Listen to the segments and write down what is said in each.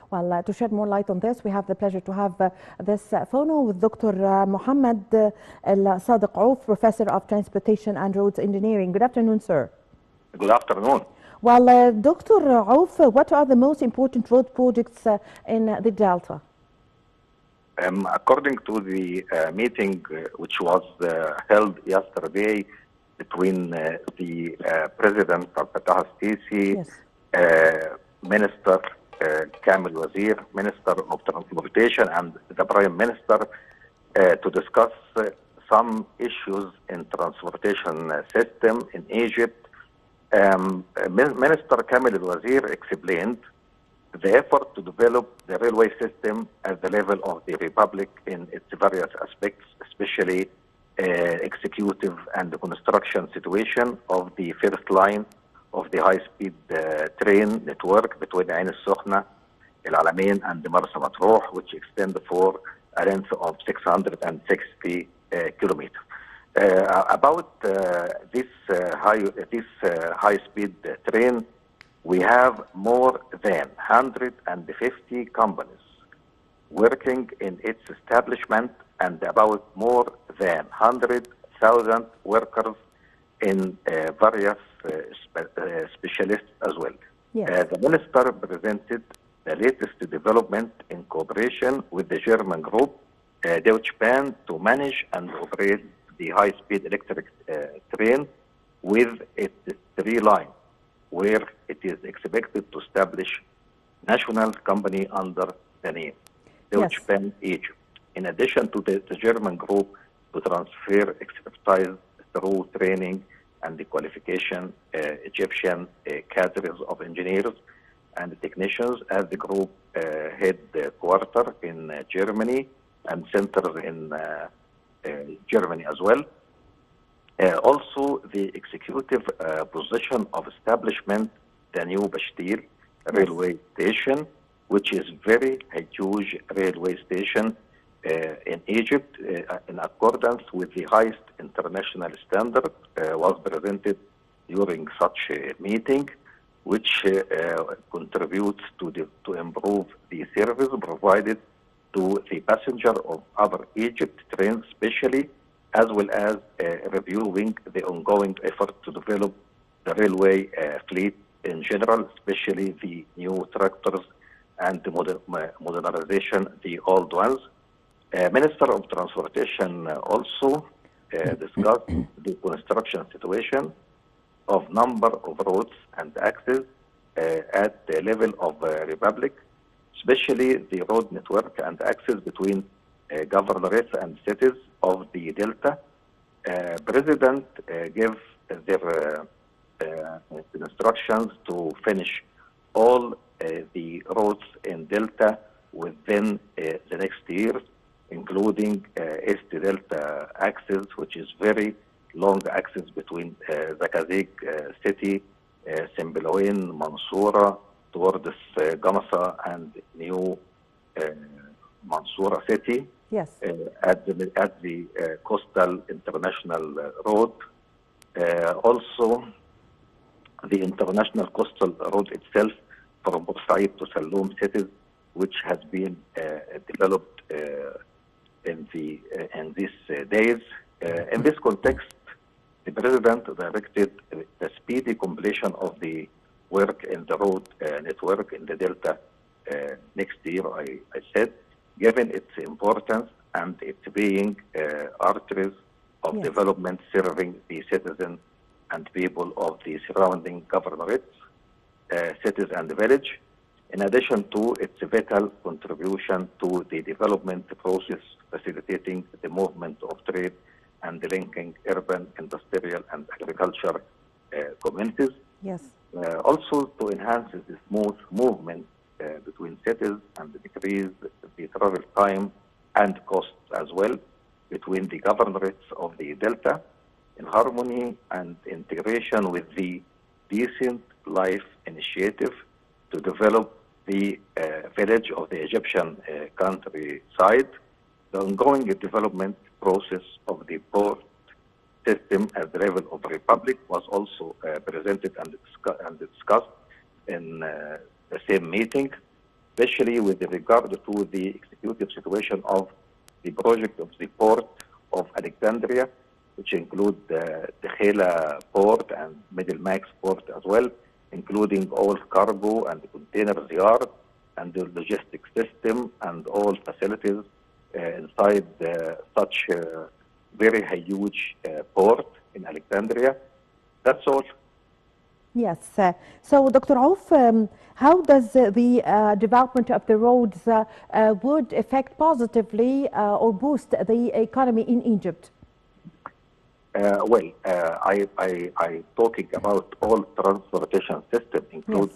Well, to shed more light on this, we have the pleasure to have this phone with Dr. Mohammed elsadek, Professor of Transportation and Roads Engineering. Good afternoon, sir. Good afternoon. Well, Dr. Auf, what are the most important road projects in the Delta? According to the meeting which was held yesterday between the President Abdel Fattah El Sisi, yes. Minister Kamel, Wazir, Minister of Transportation, and the Prime Minister to discuss some issues in transportation system in Egypt. Minister Kamel Wazir explained the effort to develop the railway system at the level of the Republic in its various aspects, especially executive and construction situation of the first line of the high-speed train network between Ain al-Sokhna, El Alamein, and Marsa Matruh, which extend for a length of 660 kilometers. About this high-speed train, we have more than 150 companies working in its establishment and about more than 100,000 workers in various specialists as well. Yes. The minister presented the latest development in cooperation with the German group Deutsche Bahn to manage and operate the high-speed electric train with its 3 lines, where it is expected to establish national company under the name Deutsche Bahn Egypt. In addition to the German group to transfer expertise through training and the qualification Egyptian cadres of engineers and technicians as the group headquarters in Germany and centers in Germany as well. Also, the executive position of establishment the new Bashtir railway station, which is very huge railway station in Egypt, in accordance with the highest international standard, was presented during such a meeting, which contributes to improve the service provided to the passenger of other Egypt trains, especially, as well as reviewing the ongoing effort to develop the railway fleet in general, especially the new tractors and the modernization, the old ones. Minister of Transportation also discussed the construction situation of number of roads and access at the level of Republic, especially the road network and access between governorates and cities of the Delta. President gave their instructions to finish all the roads in Delta within the next year, including East Delta access, which is very long access between Zakazig city, Sembeloin, Mansoura, towards Gamasa and New Mansoura city. Yes. At the coastal international road. Also, the international coastal road itself from Bursaid to Saloum cities, which has been developed in these days. In this context, the President directed the speedy completion of the work in the road network in the Delta next year, I said, given its importance and its being arteries of development serving the citizens and people of the surrounding governorates, cities and village, in addition to its vital contribution to the development process, facilitating the movement of trade and linking urban, industrial, and agriculture communities. Yes. Also to enhance the smooth movement between cities and decrease the travel time and costs as well between the governorates of the Delta, in harmony and integration with the Decent Life Initiative to develop the village of the Egyptian countryside. The ongoing development process of the port system at the level of the Republic was also presented and discussed in the same meeting. especially with regard to the executive situation of the project of the port of Alexandria, which include the Khela port and Middle Max port as well, including all cargo and the containers yard and the logistics system and all facilities inside such a very huge port in Alexandria. That's all. Yes. So, Dr. Auf, how does the development of the roads would affect positively or boost the economy in Egypt? I talking about all transportation system, includes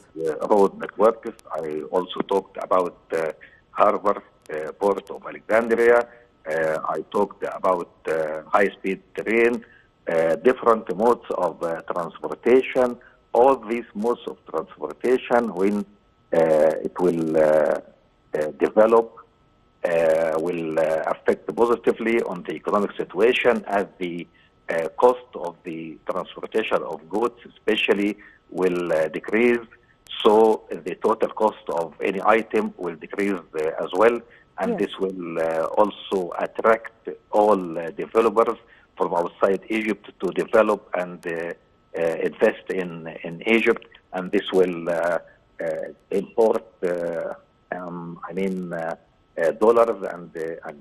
road networks. I also talked about harbor, port of Alexandria. I talked about high-speed train, different modes of transportation. All these modes of transportation, when it will develop, will affect positively on the economic situation, as the cost of the transportation of goods especially will decrease, so the total cost of any item will decrease as well, and this will also attract all developers from outside Egypt to develop and invest in Egypt, and this will import dollars and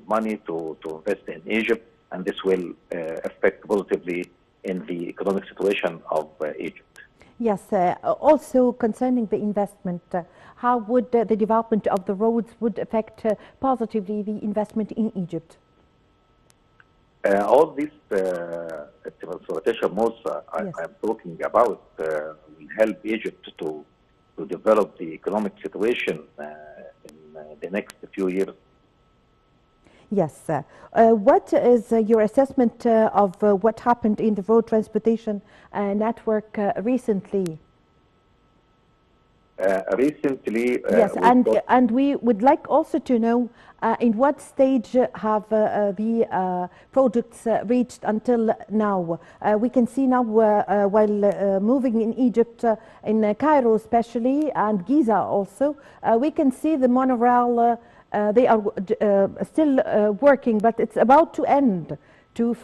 money to invest in Egypt, and this will affect positively in the economic situation of Egypt. Yes. Also concerning the investment, how would the development of the roads would affect positively the investment in Egypt? All these transportation modes I'm talking about will help Egypt to develop the economic situation in the next few years. Yes. What is your assessment of what happened in the road transportation network recently? Yes, and we would like also to know in what stage have the projects reached until now. We can see now while moving in Egypt, in Cairo especially, and Giza also, we can see the monorail. They are still working, but it's about to end, to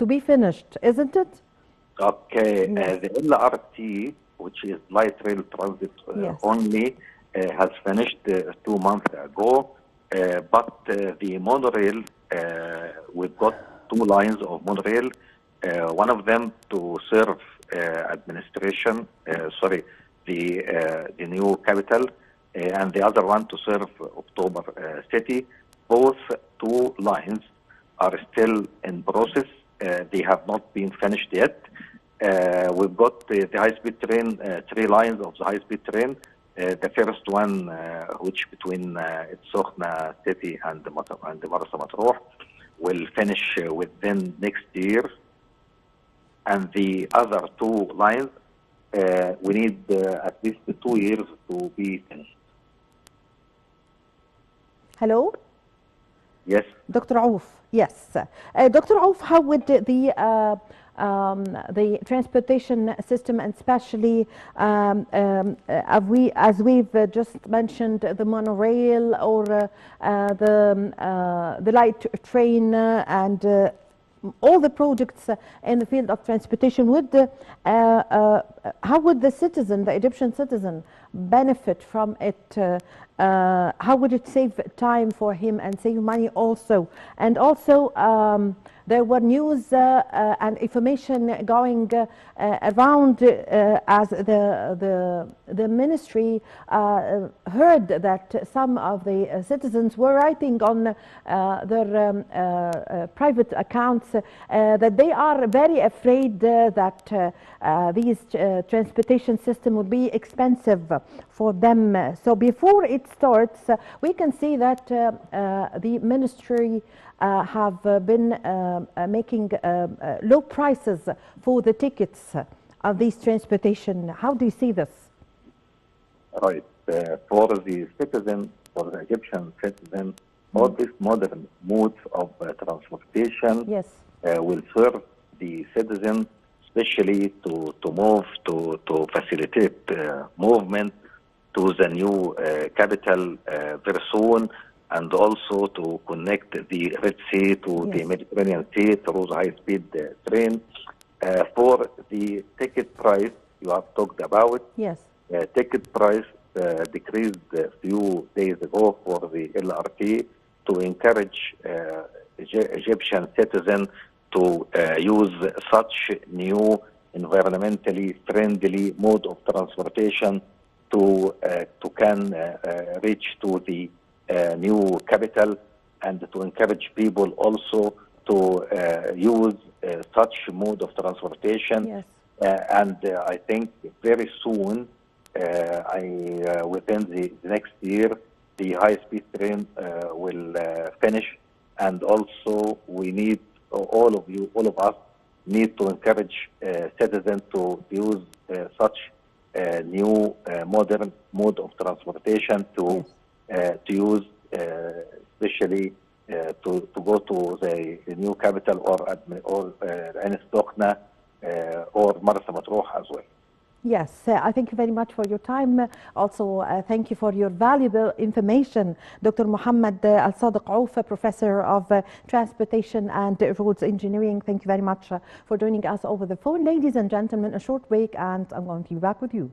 be finished, isn't it? Okay. The LRT, which is light rail transit only, has finished 2 months ago. But the monorail, we've got 2 lines of monorail. One of them to serve administration, the new capital, and the other one to serve October City. Both 2 lines are still in process. They have not been finished yet. We've got the high-speed train, 3 lines of the high-speed train. The first one, which between Sokhna City and Marsa Matruh, will finish within next year. And the other 2 lines, we need at least 2 years to be finished. Hello? Yes. Dr. Auf, yes. Dr. Auf, how would the transportation system, and especially as we've just mentioned, the monorail or the light train and all the projects in the field of transportation, how would the citizen, the Egyptian citizen, benefit from it? How would it save time for him and save money also? And also, there were news and information going around as the ministry heard that some of the citizens were writing on their private accounts that they are very afraid that these transportation system will be expensive for them. So before it starts, we can see that the ministry have been making low prices for the tickets of these transportation. How do you see this? Right. For the citizen, for the Egyptian citizen, all these modern modes of transportation will serve the citizen, especially to move, to facilitate movement, to the new capital very soon, and also to connect the Red Sea to the Mediterranean Sea through the high-speed train. For the ticket price you have talked about, ticket price decreased a few days ago for the LRT to encourage Egyptian citizens to use such new environmentally friendly mode of transportation to can reach to the new capital, and to encourage people also to use such mode of transportation. And I think very soon, within the next year, the high-speed train will finish, and also we need all of us need to encourage citizens to use such new modern mode of transportation to use, especially to go to the new capital or Ain Sokhna or Marsa Matruh as well. Yes, I thank you very much for your time. Also, thank you for your valuable information. Dr. Mohammed elsadek, Professor of Transportation and Roads Engineering. Thank you very much for joining us over the phone. Ladies and gentlemen, a short break and I'm going to be back with you.